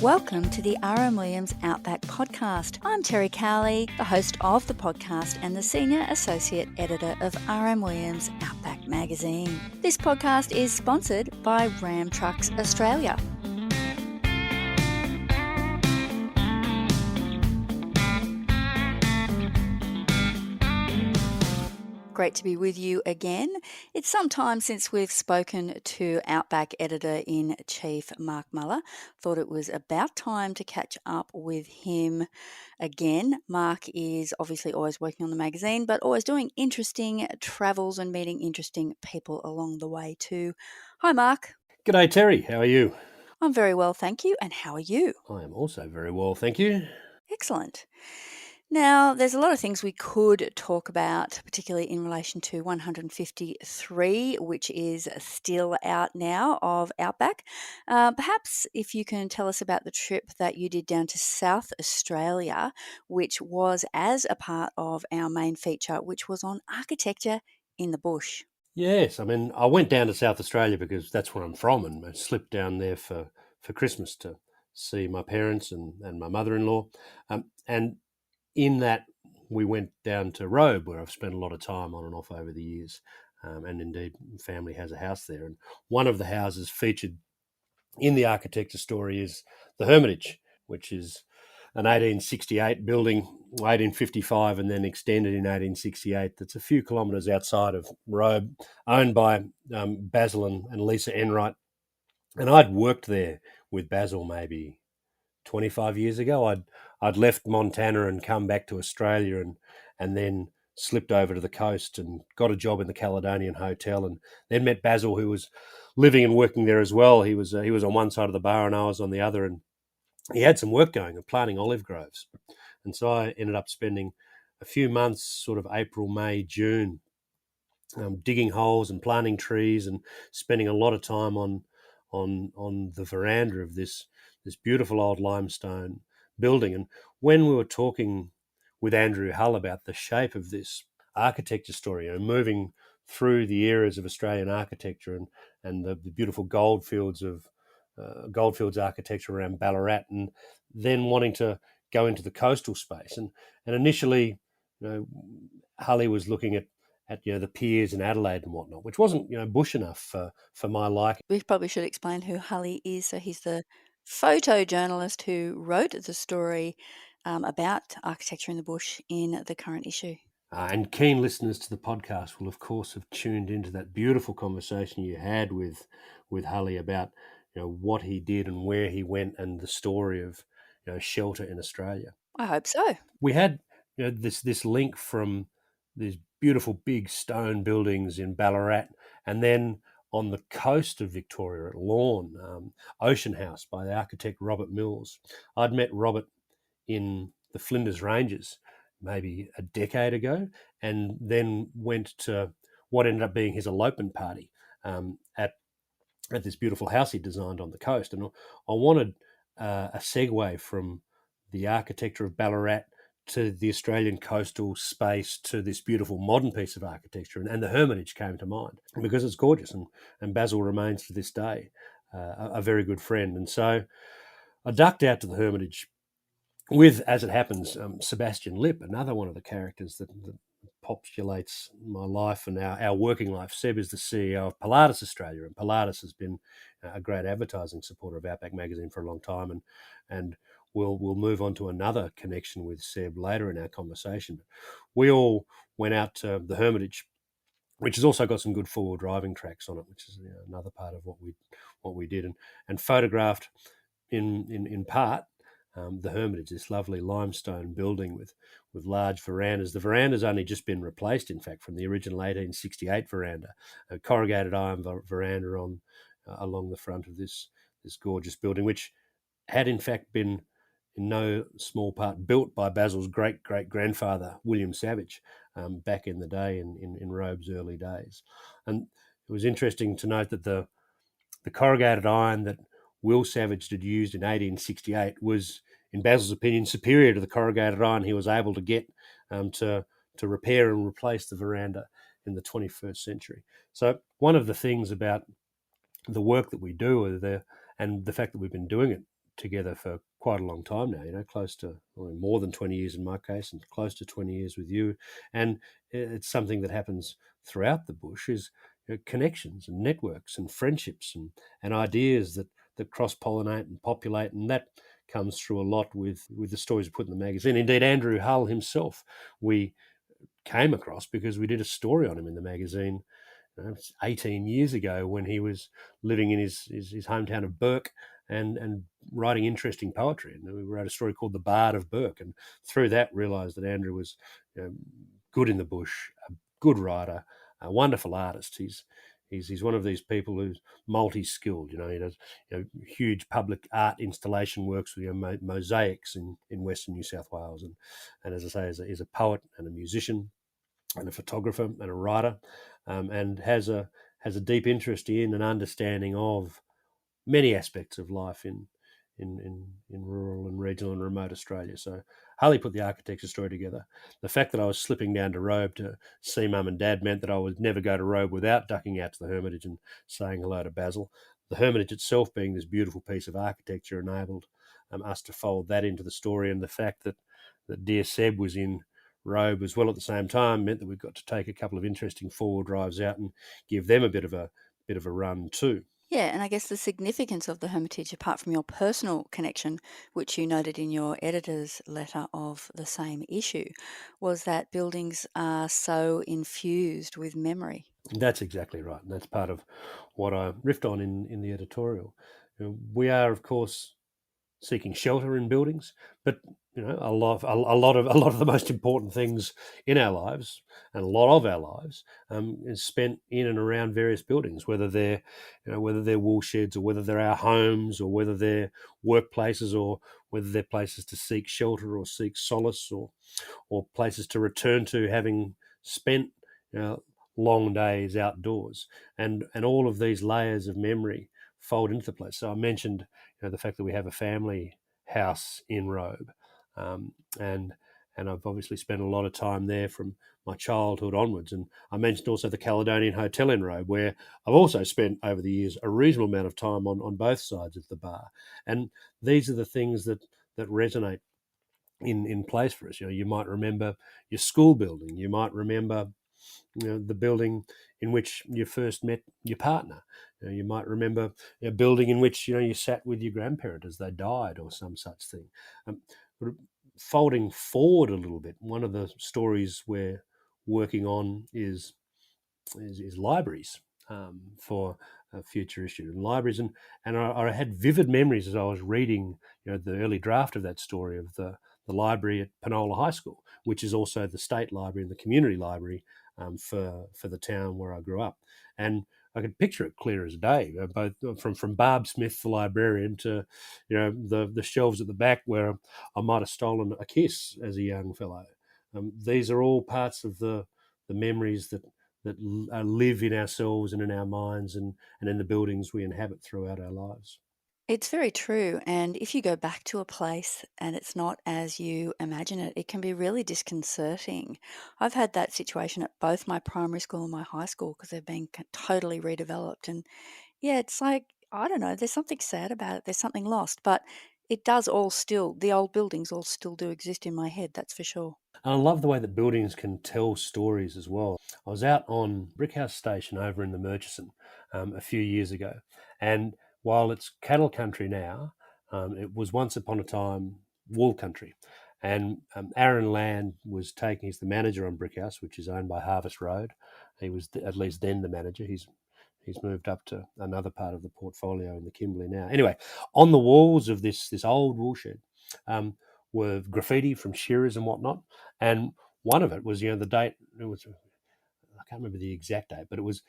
Welcome to the R.M.Williams OUTBACK podcast. I'm Terry Cowley, the host of the podcast and the Senior Associate Editor of R.M.Williams OUTBACK magazine. This podcast is sponsored by Ram Trucks Australia. Great to be with you again. It's some time since we've spoken to OUTBACK Editor-in-Chief Mark Muller. Thought it was about time to catch up with him again. Mark is obviously always working on the magazine, but always doing interesting travels and meeting interesting people along the way too. Hi, Mark. G'day, Terry. How are you? I'm very well, thank you. And how are you? I am also very well, thank you. Excellent. Now, there's a lot of things we could talk about, particularly in relation to 153, which is still out now, of OUTBACK. Perhaps if you can tell us about the trip that you did down to South Australia, which was as a part of our main feature, which was on architecture in the bush. Yes, I went down to South Australia because that's where I'm from, and I slipped down there for Christmas to see my parents and my mother-in-law. And in that, we went down to Robe, where I've spent a lot of time on and off over the years. And indeed, family has a house there. And one of the houses featured in the architecture story is the Hermitage, which is an 1868 building, 1855, and then extended in 1868. That's a few kilometres outside of Robe, owned by Basil and Lisa Enright. And I'd worked there with Basil maybe 25 years ago. I'd left Montana and come back to Australia and then slipped over to the coast and got a job in the Caledonian Hotel, and then met Basil, who was living and working there as well. He was on one side of the bar and I was on the other, and he had some work going and planting olive groves. And so I ended up spending a few months, sort of April, May, June, digging holes and planting trees and spending a lot of time on the veranda of this beautiful old limestone building. And when we were talking with Andrew Hull about the shape of this architecture story, moving through the eras of Australian architecture and the beautiful goldfields architecture around Ballarat, and then wanting to go into the coastal space. And initially, Hully was looking at the piers in Adelaide and whatnot, which wasn't bush enough for my liking. We probably should explain who Hully is. So he's the photojournalist who wrote the story about architecture in the bush in the current issue. And keen listeners to the podcast will, of course, have tuned into that beautiful conversation you had with Hully about what he did and where he went and the story of shelter in Australia. I hope so. We had this link from these beautiful big stone buildings in Ballarat, and then on the coast of Victoria at Lorne, Ocean House by the architect Robert Mills. I'd met Robert in the Flinders Ranges maybe a decade ago, and then went to what ended up being his elopement party at this beautiful house he designed on the coast. And I wanted a segue from the architecture of Ballarat to the Australian coastal space to this beautiful modern piece of architecture, and the Hermitage came to mind because it's gorgeous, and Basil remains to this day a very good friend. And so I ducked out to the Hermitage with, as it happens, Sebastian Lipp, another one of the characters that populates my life and our working life. Seb is the CEO of Pilatus Australia, and Pilatus has been a great advertising supporter of OUTBACK magazine for a long time, and we'll move on to another connection with Seb later in our conversation. We all went out to the Hermitage, which has also got some good four-wheel driving tracks on it, which is another part of what we did, and photographed in part the Hermitage, this lovely limestone building with large verandas. The veranda's only just been replaced, in fact, from the original 1868 veranda, a corrugated iron veranda along the front of this gorgeous building, which had in fact been in no small part built by Basil's great-great-grandfather, William Savage, back in the day, in Robe's early days. And it was interesting to note that the corrugated iron that Will Savage had used in 1868 was, in Basil's opinion, superior to the corrugated iron he was able to get to repair and replace the veranda in the 21st century. So one of the things about the work that we do and the fact that we've been doing it together for quite a long time now, close to more than 20 years in my case, and close to 20 years with you. And it's something that happens throughout the bush is connections and networks and friendships and ideas that cross-pollinate and populate, and that comes through a lot with the stories we put in the magazine. Indeed, Andrew Hull himself, we came across because we did a story on him in the magazine 18 years ago when he was living in his hometown of Burke and writing interesting poetry. And we wrote a story called The Bard of Burke, and through that realised that Andrew was good in the bush, a good writer, a wonderful artist. He's one of these people who's multi-skilled. He does huge public art installation works with mosaics in Western New South Wales, and as I say, is a poet and a musician and a photographer and a writer, and has a deep interest in and understanding of many aspects of life in rural and regional and remote Australia. So Harley put the architecture story together. The fact that I was slipping down to Robe to see Mum and Dad meant that I would never go to Robe without ducking out to the Hermitage and saying hello to Basil. The Hermitage itself, being this beautiful piece of architecture, enabled us to fold that into the story, and the fact that dear Seb was in Robe as well at the same time meant that we've got to take a couple of interesting forward drives out and give them a bit of a run too. Yeah, and I guess the significance of the Hermitage, apart from your personal connection, which you noted in your editor's letter of the same issue, was that buildings are so infused with memory. That's exactly right, and that's part of what I riffed on in the editorial. We are, of course, seeking shelter in buildings, but a lot of the most important things in our lives, and a lot of our lives, is spent in and around various buildings, whether they're wool sheds, or whether they're our homes, or whether they're workplaces, or whether they're places to seek shelter or seek solace, or places to return to having spent you know, long days outdoors, and all of these layers of memory fold into the place. So I mentioned the fact that we have a family house in Robe, um, and and I've obviously spent a lot of time there from my childhood onwards. And I mentioned also the Caledonian Hotel in Robe, where I've also spent over the years a reasonable amount of time on both sides of the bar. And these are the things that resonate in place for us. You might remember your school building. You might remember the building in which you first met your partner. You might remember a building in which you sat with your grandparent as they died, or some such thing. But folding forward a little bit, one of the stories we're working on is libraries, for a future issue. And libraries, and I had vivid memories as I was reading the early draft of that story of the library at Penola High School, which is also the state library and the community library, for the town where I grew up. And I could picture it clear as day, both from Barb Smith, the librarian, to the shelves at the back where I might have stolen a kiss as a young fellow. These are all parts of the memories that live in ourselves and in our minds, and in the buildings we inhabit throughout our lives. It's very true. And if you go back to a place and it's not as you imagine it, it can be really disconcerting. I've had that situation at both my primary school and my high school because they've been totally redeveloped. And yeah, it's like, I don't know, there's something sad about it, there's something lost, but it does all still, the old buildings all still do exist in my head, that's for sure. And I love the way that buildings can tell stories as well. I was out on Brickhouse Station over in the Murchison a few years ago, and while it's cattle country now, it was once upon a time wool country. And Aaron Land was taking, he's the manager on Brickhouse, which is owned by Harvest Road. He was at least then the manager. He's moved up to another part of the portfolio in the Kimberley now. Anyway, on the walls of this old woolshed, um, were graffiti from shearers and whatnot, and one of it was the date. It was, I can't remember the exact date, but it was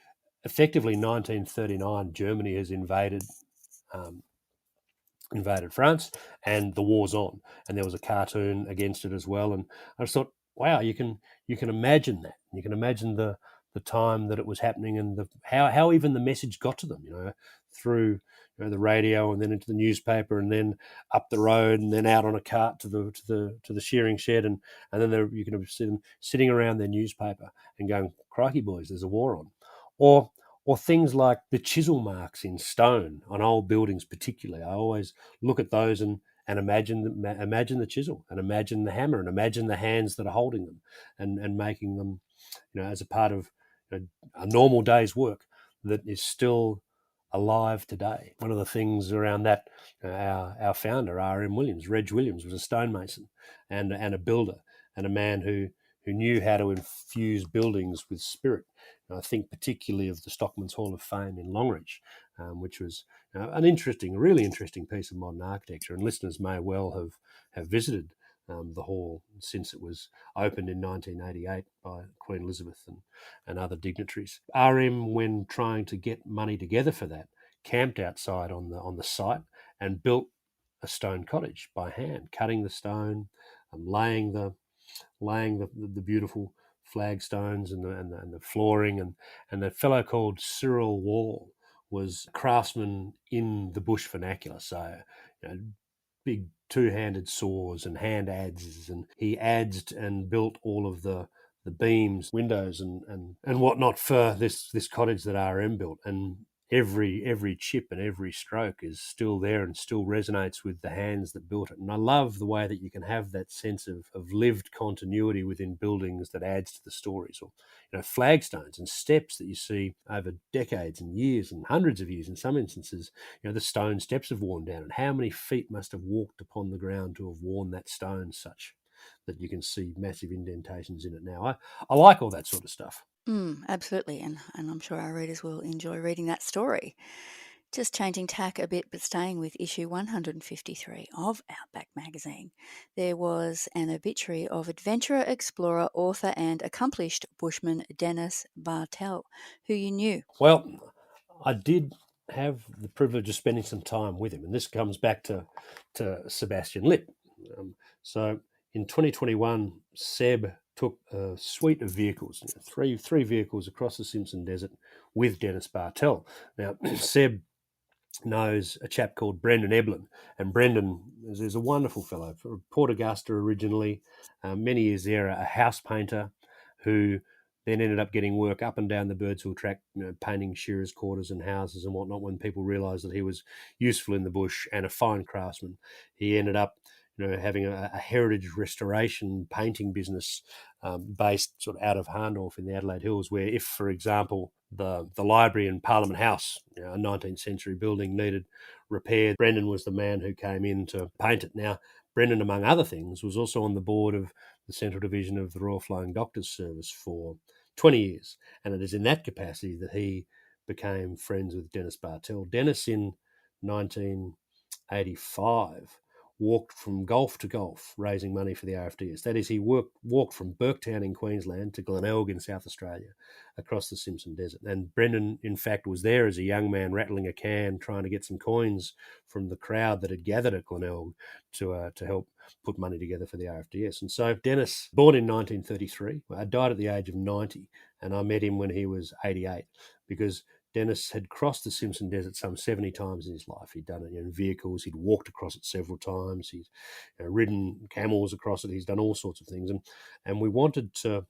effectively 1939. Germany has um, invaded France, and the war's on. And there was a cartoon against it as well. And I just thought, wow, you can imagine that. You can imagine the time that it was happening, and how even the message got to them. Through the radio, and then into the newspaper, and then up the road, and then out on a cart to the shearing shed, and then you can see them sitting around their newspaper and going, "Crikey, boys, there's a war on," or or things like the chisel marks in stone on old buildings particularly. I always look at those and imagine the chisel, and imagine the hammer, and imagine the hands that are holding them, and making them, as a part of, a normal day's work that is still alive today. One of the things around that, our founder, R.M.Williams, Reg Williams, was a stonemason and a builder, and a man who knew how to infuse buildings with spirit. And I think particularly of the Stockman's Hall of Fame in Longreach, which was a really interesting piece of modern architecture. And listeners may well have visited the hall since it was opened in 1988 by Queen Elizabeth and other dignitaries. RM, when trying to get money together for that, camped outside on the site and built a stone cottage by hand, cutting the stone, laying the beautiful flagstones and the flooring, and a fellow called Cyril Wall was a craftsman in the bush vernacular. So, big two-handed saws and hand adzes, and he adzed and built all of the beams, windows, and whatnot for this cottage that RM built. And every chip and every stroke is still there and still resonates with the hands that built it. And I love the way that you can have that sense of lived continuity within buildings that adds to the stories. Or, flagstones and steps that you see over decades and years and hundreds of years in some instances. The stone steps have worn down, and how many feet must have walked upon the ground to have worn that stone such that you can see massive indentations in it now. I like all that sort of stuff. Absolutely, and I'm sure our readers will enjoy reading that story. Just changing tack a bit, but staying with issue 153 of Outback magazine, there was an obituary of adventurer, explorer, author, and accomplished bushman Dennis Bartel, who you knew. Well, I did have the privilege of spending some time with him, and this comes back to Sebastian Lipp. So in 2021, Seb took a suite of vehicles, three vehicles across the Simpson Desert with Dennis Bartel. Now, Seb knows a chap called Brendan Eblin, and Brendan is a wonderful fellow from Port Augusta originally, many years there, a house painter who then ended up getting work up and down the Birdsville track, painting shearers' quarters and houses and whatnot. When people realised that he was useful in the bush and a fine craftsman, he ended up having a heritage restoration painting business based sort of out of Harndorf in the Adelaide Hills, where if, for example, the library in Parliament House, a 19th century building, needed repair, Brendan was the man who came in to paint it. Now, Brendan, among other things, was also on the board of the Central Division of the Royal Flying Doctors Service for 20 years, and it is in that capacity that he became friends with Dennis Bartel. Dennis, in 1985, walked from Gulf to Gulf raising money for the RFDS. That is, he walked from Burketown in Queensland to Glenelg in South Australia across the Simpson Desert. And Brendan, in fact, was there as a young man rattling a can trying to get some coins from the crowd that had gathered at Glenelg to help put money together for the RFDS. And so Dennis, born in 1933, died at the age of 90, and I met him when he was 88 because Dennis had crossed the Simpson Desert some 70 times in his life. He'd done it in vehicles. He'd walked across it several times. He'd ridden camels across it. He's done all sorts of things. And we wanted to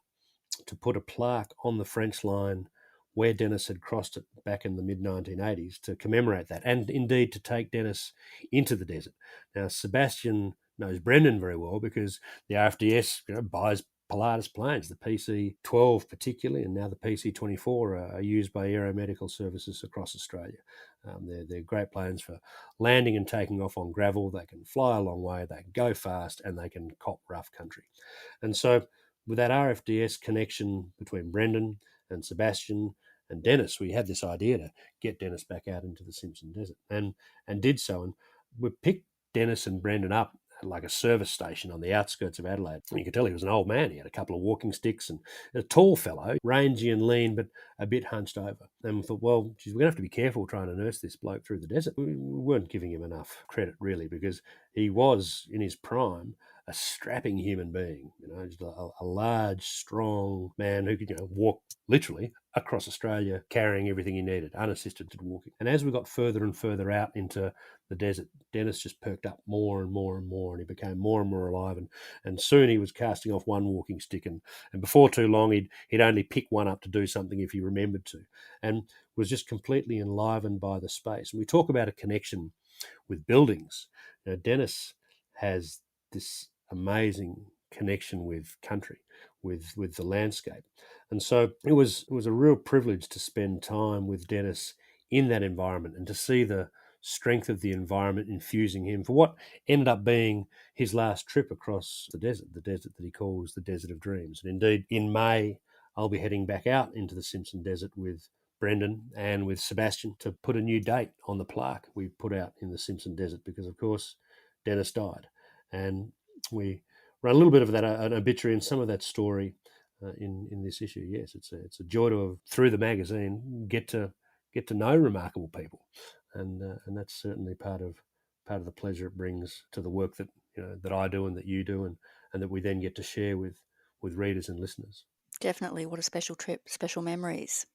put a plaque on the French line where Dennis had crossed it back in the mid-1980s to commemorate that, and indeed to take Dennis into the desert. Now, Sebastian knows Brendan very well because the RFDS buys Pilatus planes, the PC-12 particularly, and now the PC-24 are used by aeromedical services across Australia. They're great planes for landing and taking off on gravel. They can fly a long way, they can go fast, and they can cop rough country. And so with that RFDS connection between Brendan and Sebastian and Dennis, we had this idea to get Dennis back out into the Simpson Desert, and did so. And we picked Dennis and Brendan up at like a service station on the outskirts of Adelaide. You could tell he was an old man. He had a couple of walking sticks and a tall fellow, rangy and lean, but a bit hunched over. And we thought, well, geez, we're going to have to be careful trying to nurse this bloke through the desert. We weren't giving him enough credit, really, because he was, in his prime, a strapping human being, just a large, strong man who could walk literally across Australia carrying everything he needed, unassisted walking. And as we got further and further out into the desert, Dennis just perked up more and more and more, and he became more and more alive. And soon he was casting off one walking stick, and before too long he'd only pick one up to do something if he remembered to, and was just completely enlivened by the space. And we talk about a connection with buildings. Dennis has this amazing connection with country, with the landscape, and so it was a real privilege to spend time with Dennis in that environment and to see the strength of the environment infusing him for what ended up being his last trip across the desert that he calls the Desert of Dreams. And indeed, in May, I'll be heading back out into the Simpson Desert with Brendan and with Sebastian to put a new date on the plaque we put out in the Simpson Desert because, of course, Dennis died. And we run a little bit of that, an obituary and some of that story in this issue. Yes, it's a joy to have, through the magazine, get to know remarkable people, and that's certainly part of the pleasure it brings to the work that that I do and that you do, and that we then get to share with readers and listeners. Definitely. What a special trip, special memories.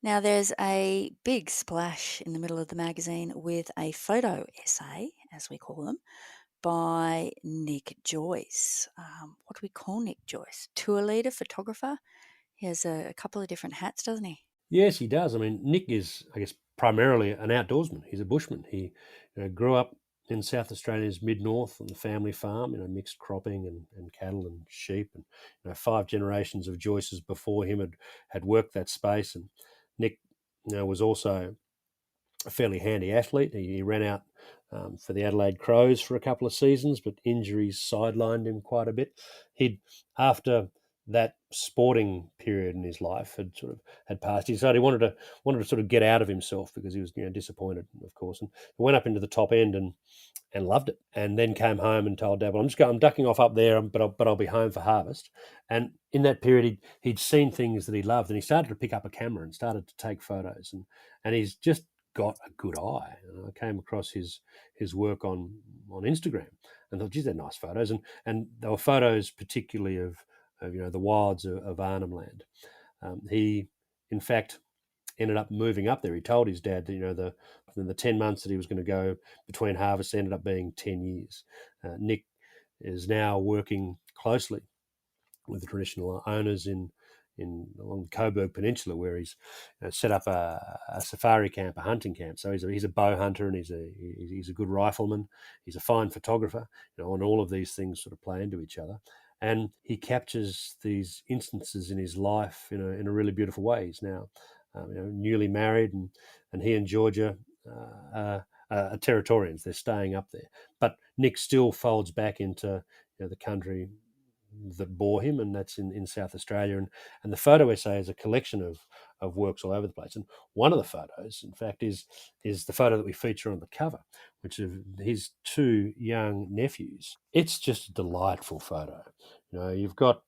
Now, there's a big splash in the middle of the magazine with a photo essay, as we call them, by Nick Joyce. What do we call Nick Joyce? Tour leader, photographer? He has a couple of different hats, doesn't he? Yes, he does. I mean, Nick is, I guess, primarily an outdoorsman. He's a bushman. He grew up in South Australia's mid-north on the family farm, mixed cropping and cattle and sheep. And 5 generations of Joyces before him had worked that space. And Nick was also a fairly handy athlete. He ran out for the Adelaide Crows for a couple of seasons, but injuries sidelined him quite a bit. After that sporting period in his life had passed, he decided he wanted to sort of get out of himself because he was disappointed, of course, and went up into the top end and loved it. And then came home and told Dad, "Well, I'm ducking off up there, but I'll be home for harvest." And in that period, he'd seen things that he loved, and he started to pick up a camera and started to take photos, and he's just got a good eye. And I came across his work on Instagram and thought, geez, they're nice photos, and they were photos particularly of the wilds of Arnhem Land. He, in fact, ended up moving up there. He told his dad that the 10 months that he was going to go between harvests ended up being 10 years. Nick is now working closely with the traditional owners along the Coburg Peninsula, where he's set up a safari camp, a hunting camp. So he's a bow hunter, and he's a good rifleman. He's a fine photographer, and all of these things sort of play into each other. And he captures these instances in his life in a really beautiful way. He's now newly married, and he and Georgia are Territorians. They're staying up there, but Nick still folds back into the country that bore him, and that's in South Australia. And the photo essay is a collection of works all over the place. And one of the photos, in fact, is the photo that we feature on the cover, which is his 2 young nephews. It's just a delightful photo. You've got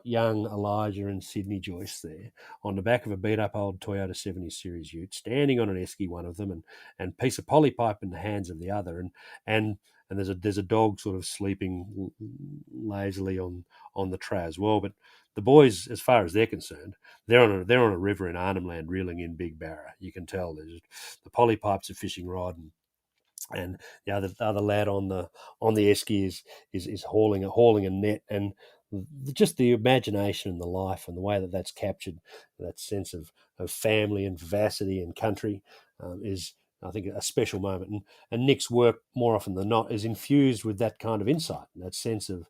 young Elijah and Sydney Joyce there on the back of a beat up old Toyota 70 Series Ute, standing on an esky, one of them, and piece of polypipe in the hands of the other, and there's a dog sort of sleeping lazily on the tray as well. But the boys, as far as they're concerned, they're on a river in Arnhem Land, reeling in big barra. You can tell there's the polypipe's a fishing rod, and the other lad on the esky is hauling a net. And just the imagination and the life and the way that that's captured, that sense of family and vivacity and country, is, I think, a special moment. And Nick's work, more often than not, is infused with that kind of insight and that sense of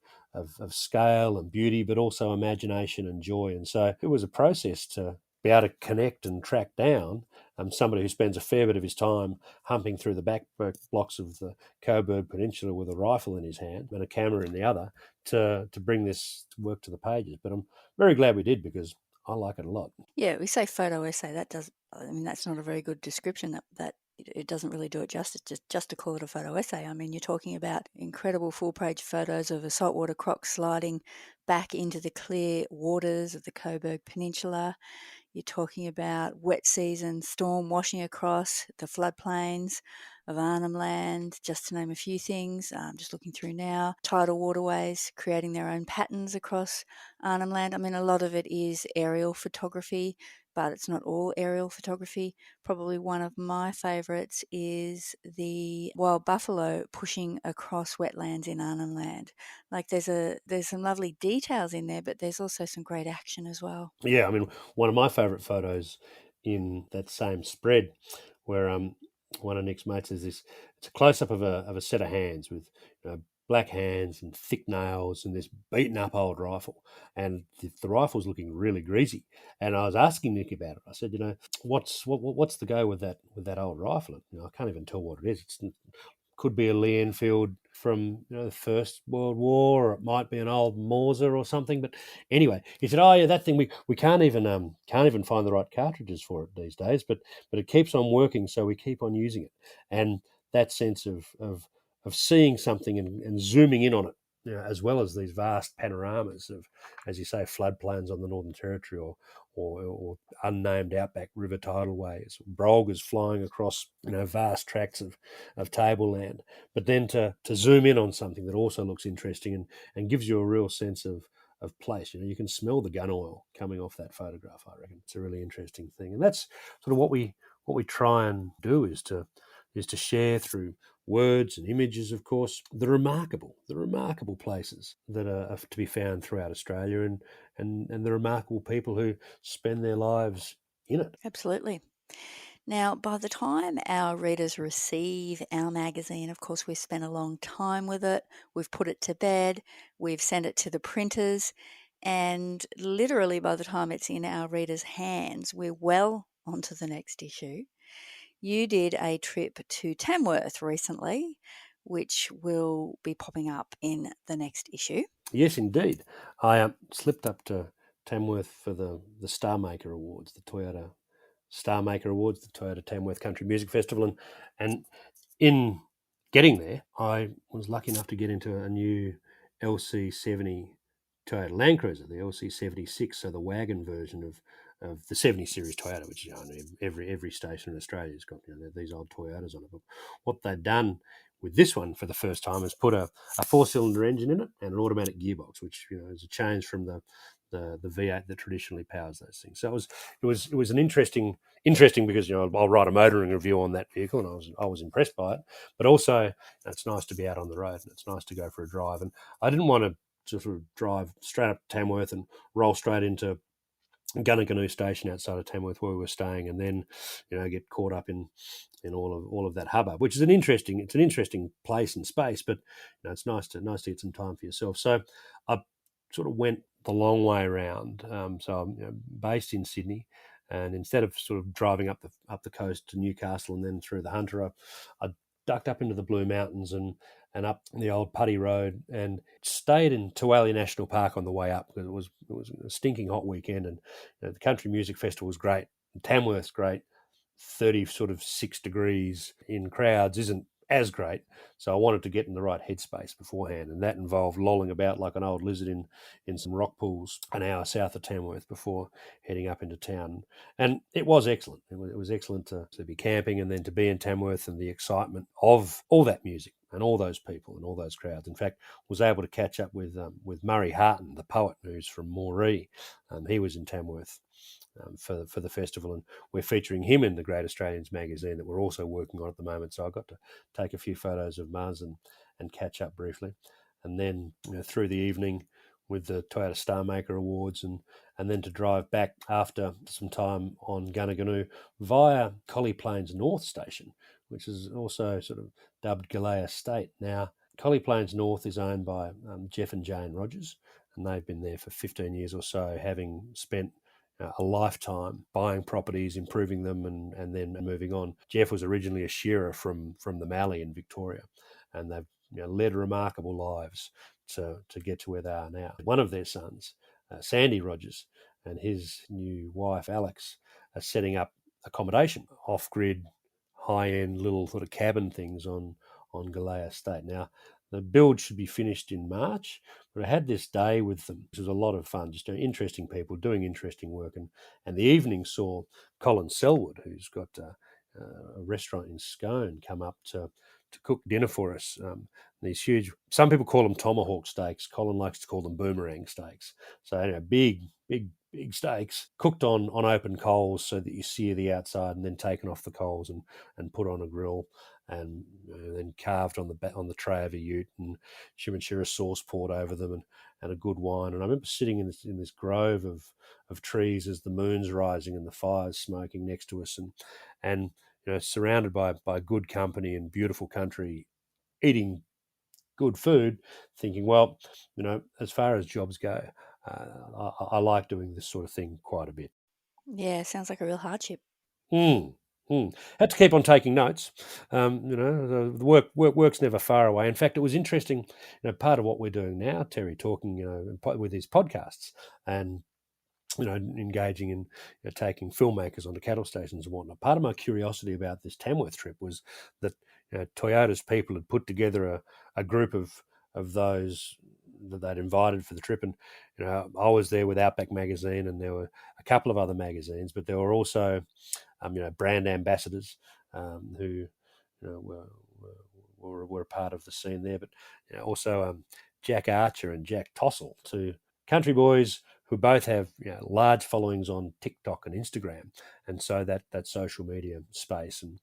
scale and beauty, but also imagination and joy. And so it was a process to be able to connect and track down somebody who spends a fair bit of his time humping through the back blocks of the Coburg Peninsula with a rifle in his hand and a camera in the other to bring this work to the pages. But I'm very glad we did, because I like it a lot. Yeah, we say photo essay. That's not a very good description. That it doesn't really do it justice just to call it a photo essay. I mean, you're talking about incredible full-page photos of a saltwater croc sliding back into the clear waters of the Coburg Peninsula. You're talking about wet season storm washing across the floodplains of Arnhem Land, just to name a few things. I'm just looking through now. Tidal waterways creating their own patterns across Arnhem Land. I mean, a lot of it is aerial photography, but it's not all aerial photography. Probably one of my favourites is the wild buffalo pushing across wetlands in Arnhem Land. Like there's some lovely details in there, but there's also some great action as well. Yeah, I mean, one of my favourite photos in that same spread, where one of Nick's mates is this. It's a close up of a set of hands with black hands and thick nails and this beaten up old rifle, and the rifle's looking really greasy. And I was asking Nick about it. I said, what's the go with that old rifle? I can't even tell what it is. It's could be a Lee Enfield from the First World War, or it might be an old Mauser or something. But anyway, he said, "Oh yeah, that thing we can't even find the right cartridges for it these days, but it keeps on working, so we keep on using it." And that sense of seeing something and zooming in on it, as well as these vast panoramas of, as you say, floodplains on the Northern Territory, or unnamed outback river tidalways, brolgas flying across vast tracts of tableland, but then to zoom in on something that also looks interesting and gives you a real sense of place. You can smell the gun oil coming off that photograph. I reckon it's a really interesting thing, and that's sort of what we try and do is to share through words and images, of course, the remarkable places that are to be found throughout Australia, and the remarkable people who spend their lives in it. Absolutely. Now, by the time our readers receive our magazine, of course, we've spent a long time with it, we've put it to bed, we've sent it to the printers, and literally by the time it's in our readers' hands, we're well onto the next issue. You did a trip to Tamworth recently, which will be popping up in the next issue. Yes, indeed. I slipped up to Tamworth for the Star Maker Awards, the Toyota Star Maker Awards, the Toyota Tamworth Country Music Festival, and in getting there, I was lucky enough to get into a new LC70 Toyota Land Cruiser, the LC76, so the wagon version of the 70 series Toyota, which every station in Australia has got these old Toyotas on it. But what they've done with this one for the first time is put a four-cylinder engine in it and an automatic gearbox, which is a change from the V8 that traditionally powers those things. So it was an interesting because I'll write a motoring review on that vehicle, and I was impressed by it. But also, it's nice to be out on the road, and it's nice to go for a drive. And I didn't want to sort of drive straight up to Tamworth and roll straight into Gunnaganoo station outside of Tamworth where we were staying, and then get caught up in all of that hubbub, which is an interesting place and space, but it's nice to get some time for yourself. So I sort of went the long way around. So I'm based in Sydney, and instead of sort of driving up the coast to Newcastle and then through the Hunter, I ducked up into the Blue Mountains and up the old Putty Road, and stayed in Tualia National Park on the way up because it was a stinking hot weekend, and the Country Music Festival was great, and Tamworth's great. 30 sort of 6 degrees in crowds isn't as great, so I wanted to get in the right headspace beforehand, and that involved lolling about like an old lizard in some rock pools an hour south of Tamworth before heading up into town. And it was excellent. It was excellent to be camping and then to be in Tamworth and the excitement of all that music and all those people and all those crowds. In fact, was able to catch up with Murray Harton, the poet who's from Moree. He was in Tamworth for the festival, and we're featuring him in the Great Australians magazine that we're also working on at the moment. So I got to take a few photos of Muzz and catch up briefly, and then through the evening with the Toyota Star Maker Awards, and then to drive back after some time on Gunnaganoo via Collie Plains North Station, which is also sort of dubbed Galea State. Now, Collie Plains North is owned by Jeff and Jane Rogers, and they've been there for 15 years or so, having spent a lifetime buying properties, improving them, and then moving on. Jeff was originally a shearer from the Mallee in Victoria, and they've led remarkable lives to get to where they are now. One of their sons, Sandy Rogers, and his new wife Alex are setting up accommodation, off-grid, high-end little sort of cabin things on Galea Estate. Now, The build should be finished in March, but I had this day with them, which was a lot of fun, just interesting people doing interesting work. And the evening saw Colin Selwood, who's got a restaurant in Scone, come up to cook dinner for us. These huge, some people call them tomahawk steaks. Colin likes to call them boomerang steaks. So, big steaks cooked on open coals so that you sear the outside and then taken off the coals and put on a grill and then carved on the tray of a ute and chimichurri sauce poured over them and a good wine. And I remember sitting in this grove of trees as the moon's rising and the fire's smoking next to us and surrounded by good company and beautiful country, eating good food, thinking, well, as far as jobs go, I like doing this sort of thing quite a bit. Yeah, sounds like a real hardship. Mm, Had to keep on taking notes. The work's never far away. In fact, it was interesting. Part of what we're doing now, Terry, talking, with these podcasts and engaging in taking filmmakers onto cattle stations and whatnot. Part of my curiosity about this Tamworth trip was that Toyota's people had put together a group of those that they'd invited for the trip, and I was there with Outback magazine, and there were a couple of other magazines, but there were also brand ambassadors who were a part of the scene there, but also Jack Archer and Jack Tossell, two country boys who both have large followings on TikTok and Instagram, and so that social media space, and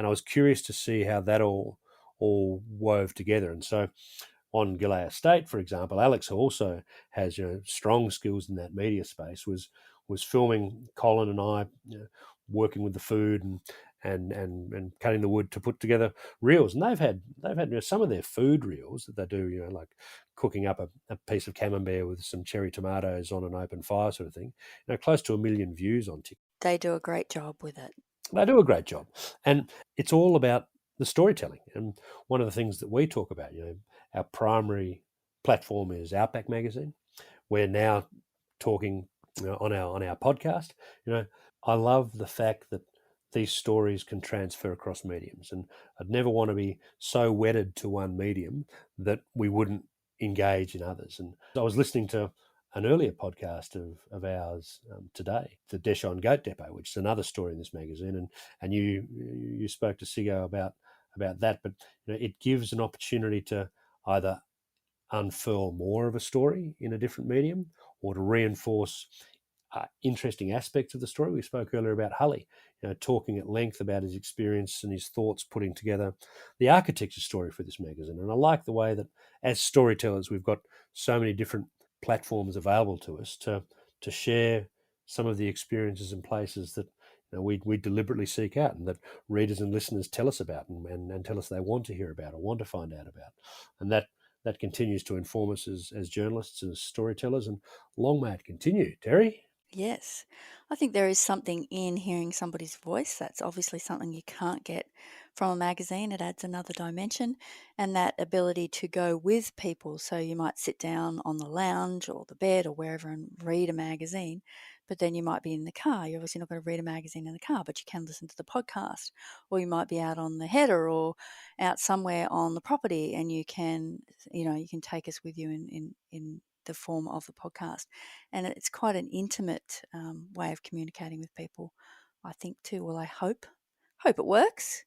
I was curious to see how that all wove together, and so on Gillay Estate, for example, Alex, who also has strong skills in that media space, was filming Colin and I working with the food and cutting the wood to put together reels, and they've had some of their food reels that they do, like cooking up a piece of camembert with some cherry tomatoes on an open fire sort of thing, close to 1 million views on TikTok. They do a great job with it. They do a great job, and it's all about the storytelling. And one of the things that we talk about, our primary platform is Outback Magazine. We're now talking on our podcast. I love the fact that these stories can transfer across mediums, and I'd never want to be so wedded to one medium that we wouldn't engage in others. And I was listening to an earlier podcast of ours today, the Deshon Goat Depot, which is another story in this magazine, and you spoke to Sigo about that, but it gives an opportunity to either unfurl more of a story in a different medium or to reinforce interesting aspects of the story. We spoke earlier about Hully, talking at length about his experience and his thoughts putting together the architecture story for this magazine. And I like the way that as storytellers, we've got so many different platforms available to us to share some of the experiences and places that we deliberately seek out and that readers and listeners tell us about and tell us they want to hear about or want to find out about. And that continues to inform us as journalists and as storytellers. And long may it continue, Terry. Yes. I think there is something in hearing somebody's voice. That's obviously something you can't get from a magazine. It adds another dimension and that ability to go with people. So you might sit down on the lounge or the bed or wherever and read a magazine, but then you might be in the car. You're obviously not going to read a magazine in the car, but you can listen to the podcast. Or you might be out on the header or out somewhere on the property and you can take us with you in the form of the podcast. And it's quite an intimate way of communicating with people, I think too. Well, I hope it works.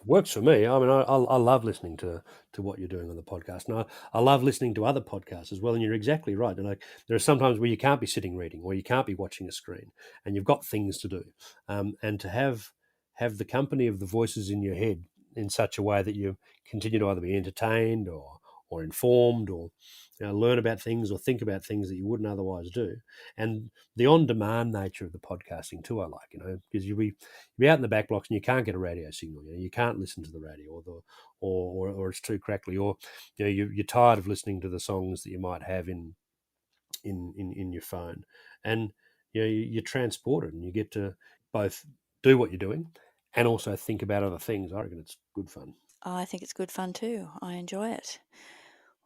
Works for me. I mean, I love listening to what you're doing on the podcast, and I love listening to other podcasts as well. And you're exactly right. And like, there are some times where you can't be sitting reading, or you can't be watching a screen, and you've got things to do. And to have the company of the voices in your head in such a way that you continue to either be entertained or informed or learn about things or think about things that you wouldn't otherwise do. And the on-demand nature of the podcasting too, I like, because you'll be out in the back blocks and you can't get a radio signal. You can't listen to the radio, or it's too crackly, or you're tired of listening to the songs that you might have in your phone, and you're transported and you get to both do what you're doing and also think about other things. I reckon it's good fun. I think it's good fun too. I enjoy it.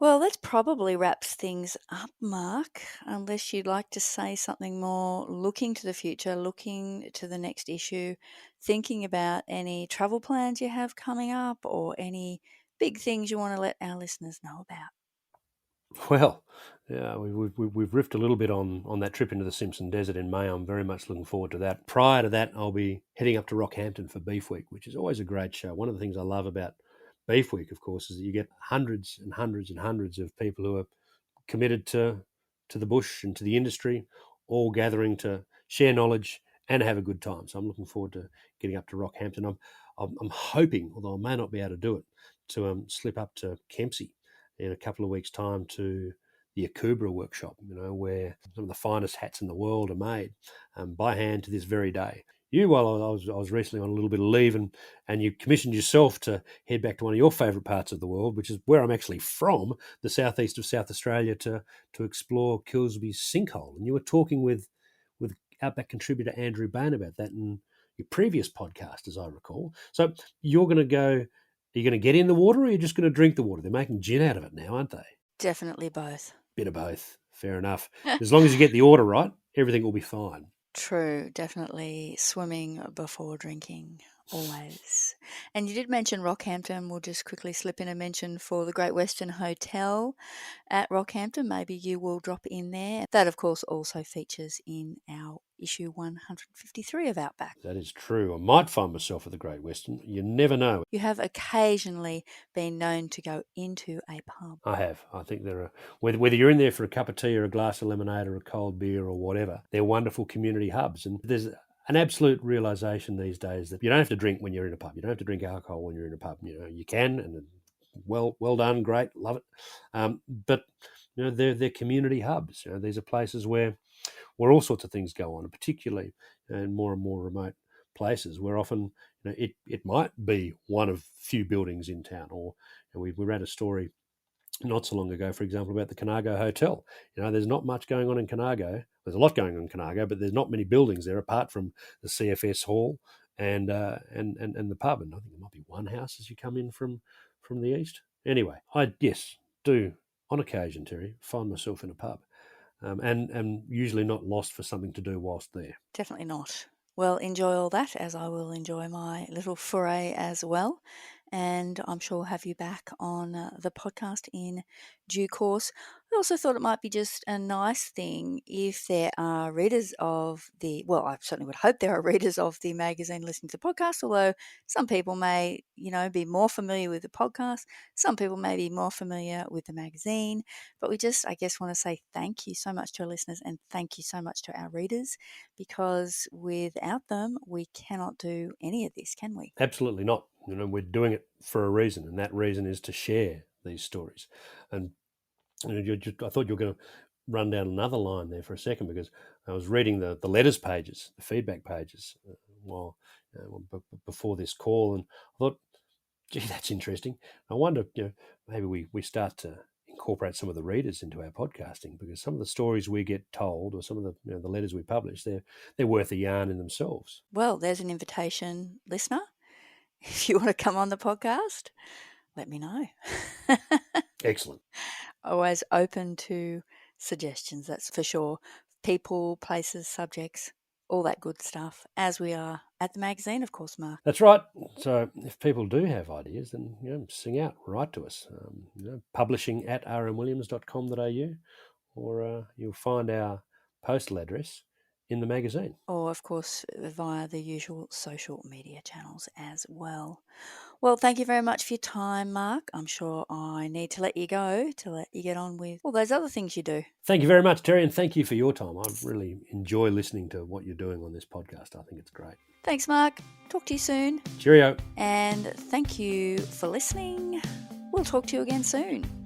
Well, that probably wraps things up, Mark, unless you'd like to say something more looking to the future, looking to the next issue, thinking about any travel plans you have coming up or any big things you want to let our listeners know about? Well, yeah, we've riffed a little bit on that trip into the Simpson Desert in May. I'm very much looking forward to that. Prior to that, I'll be heading up to Rockhampton for Beef Week, which is always a great show. One of the things I love about Beef Week, of course, is that you get hundreds and hundreds and hundreds of people who are committed to the bush and to the industry, all gathering to share knowledge and have a good time. So I'm looking forward to getting up to Rockhampton. I'm hoping, although I may not be able to do it, to slip up to Kempsey in a couple of weeks' time to the Akubra workshop, where some of the finest hats in the world are made by hand to this very day. While I was recently on a little bit of leave, and you commissioned yourself to head back to one of your favourite parts of the world, which is where I'm actually from, the southeast of South Australia, to explore Kilsby's sinkhole. And you were talking with Outback contributor Andrew Bain about that in your previous podcast, as I recall. So you're going to go. Are you going to get in the water, or are you just going to drink the water? They're making gin out of it now, aren't they? Definitely both. Bit of both. Fair enough. As long as you get the order right, everything will be fine. True, definitely swimming before drinking, always. And you did mention Rockhampton. We'll just quickly slip in a mention for the Great Western Hotel at Rockhampton. Maybe you will drop in there. That, of course, also features in our issue 153 of Outback. That is true. I might find myself at the Great Western. You never know. You have occasionally been known to go into a pub. I have. I think there are, whether you're in there for a cup of tea or a glass of lemonade or a cold beer or whatever, they're wonderful community hubs. And there's an absolute realisation these days that you don't have to drink when you're in a pub. You don't have to drink alcohol when you're in a pub. You can, and well done, great, love it. But they're community hubs. These are places where all sorts of things go on, and particularly in more and more remote places where often it might be one of few buildings in town. Or we read a story not so long ago, for example, about the Conago Hotel. There's not much going on in Conago. There's a lot going on in Conago, but there's not many buildings there apart from the CFS Hall and the pub. And I think there might be one house as you come in from the east. Anyway, I do on occasion, Terry, find myself in a pub. And usually not lost for something to do whilst there. Definitely not. Well, enjoy all that, as I will enjoy my little foray as well. And I'm sure we'll have you back on the podcast in due course. I also thought it might be just a nice thing if there are readers of I certainly would hope there are readers of the magazine listening to the podcast, although some people may, be more familiar with the podcast. Some people may be more familiar with the magazine. But we just, I guess, want to say thank you so much to our listeners and thank you so much to our readers, because without them, we cannot do any of this, can we? Absolutely not. We're doing it for a reason, and that reason is to share these stories. And I thought you were going to run down another line there for a second, because I was reading the letters pages, the feedback pages, before this call, and I thought, gee, that's interesting. I wonder, maybe we start to incorporate some of the readers into our podcasting, because some of the stories we get told, or some of the the letters we publish, they're worth a yarn in themselves. Well, there's an invitation, listener. If you want to come on the podcast, let me know. Excellent. Always open to suggestions, that's for sure. People, places, subjects, all that good stuff, as we are at the magazine, of course, Mark. That's right. So if people do have ideas, then sing out, write to us. Publishing at R.M.Williams.com.au, or you'll find our postal address in the magazine. Or, of course, via the usual social media channels as well. Well, thank you very much for your time, Mark. I'm sure I need to let you go to let you get on with all those other things you do. Thank you very much, Terry, and thank you for your time. I really enjoy listening to what you're doing on this podcast. I think it's great. Thanks, Mark. Talk to you soon. Cheerio. And thank you for listening. We'll talk to you again soon.